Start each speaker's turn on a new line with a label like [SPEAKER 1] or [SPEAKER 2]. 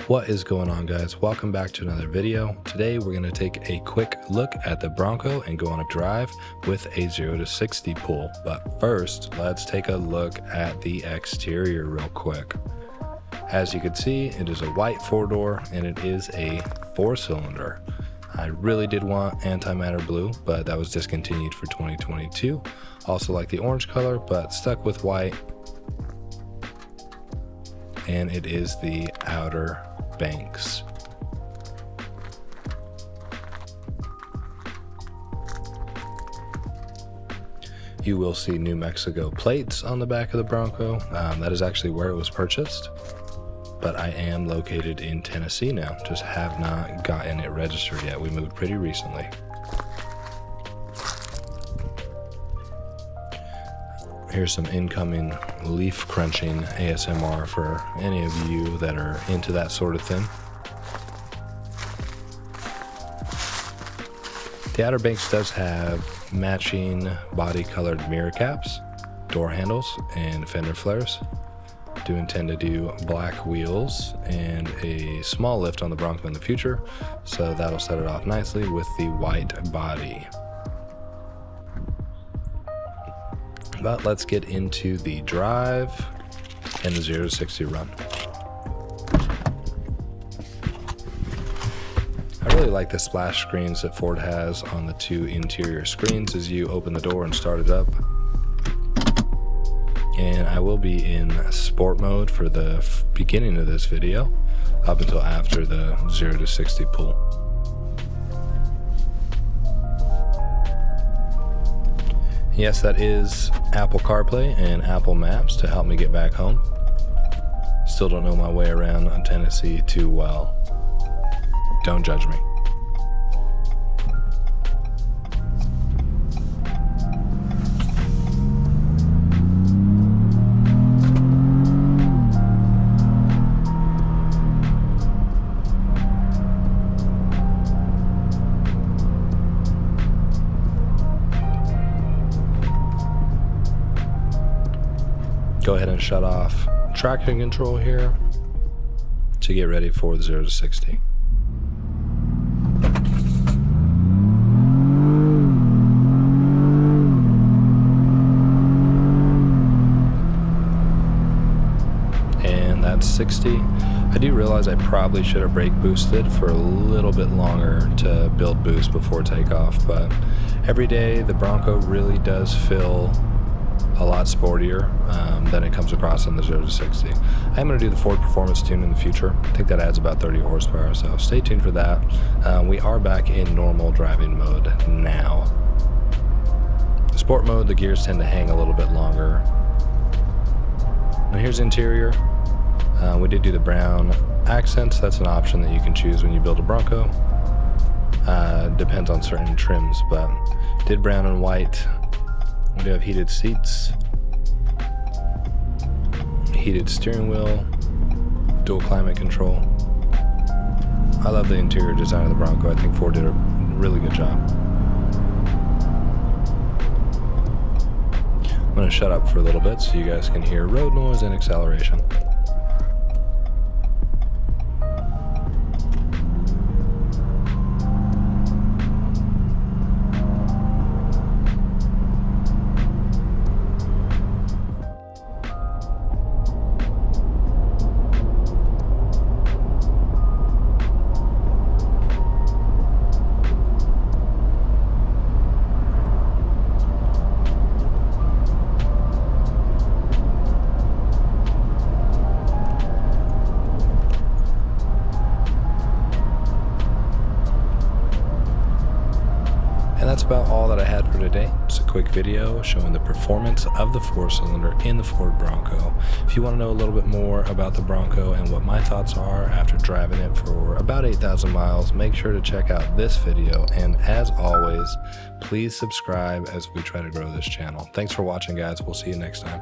[SPEAKER 1] What is going on, guys? Welcome back to another video. Today we're going to take a quick look at the Bronco and go on a drive with a 0 to 60 pull. But first, let's take a look at the exterior real quick. As you can see, it is a white 4-door and it is a 4-cylinder. I really did want antimatter blue, but that was discontinued for 2022. Also like the orange color, but stuck with white. And it is the Outer Banks. You will see New Mexico plates on the back of the Bronco. That is actually where it was purchased, but I am located in Tennessee now. Just have not gotten it registered yet. We moved pretty recently. Here's some incoming leaf crunching ASMR for any of you that are into that sort of thing. The Outer Banks does have matching body colored mirror caps, door handles, and fender flares. Do intend to do black wheels and a small lift on the Bronco in the future, so that'll set it off nicely with the white body. But let's get into the drive and the 0 to 60 run. I really like the splash screens that Ford has on the two interior screens as you open the door and start it up. And I will be in sport mode for the beginning of this video up until after the 0 to 60 pull. Yes, that is Apple CarPlay and Apple Maps to help me get back home. Still don't know my way around Tennessee too well. Don't judge me. Go ahead and shut off traction control here to get ready for the 0 to 60. And that's 60. I do realize I probably should have brake boosted for a little bit longer to build boost before takeoff, but every day the Bronco really does feel a lot sportier than it comes across in the 0 to 60. I am going to do the Ford Performance tune in the future. I think that adds about 30 horsepower, so stay tuned for that. We are back in normal driving mode now. Sport mode, the gears tend to hang a little bit longer. And here's interior. We did do the brown accents. That's an option that you can choose when you build a Bronco. Depends on certain trims, but did brown and white. We do have heated seats, heated steering wheel, dual climate control. I love the interior design of the Bronco. I think Ford did a really good job. I'm going to shut up for a little bit so you guys can hear road noise and acceleration. And that's about all that I had for today. It's a quick video showing the performance of the 4-cylinder in the Ford Bronco. If you want to know a little bit more about the Bronco and what my thoughts are after driving it for about 8,000 miles, make sure to check out this video. And as always, please subscribe as we try to grow this channel. Thanks for watching, guys. We'll see you next time.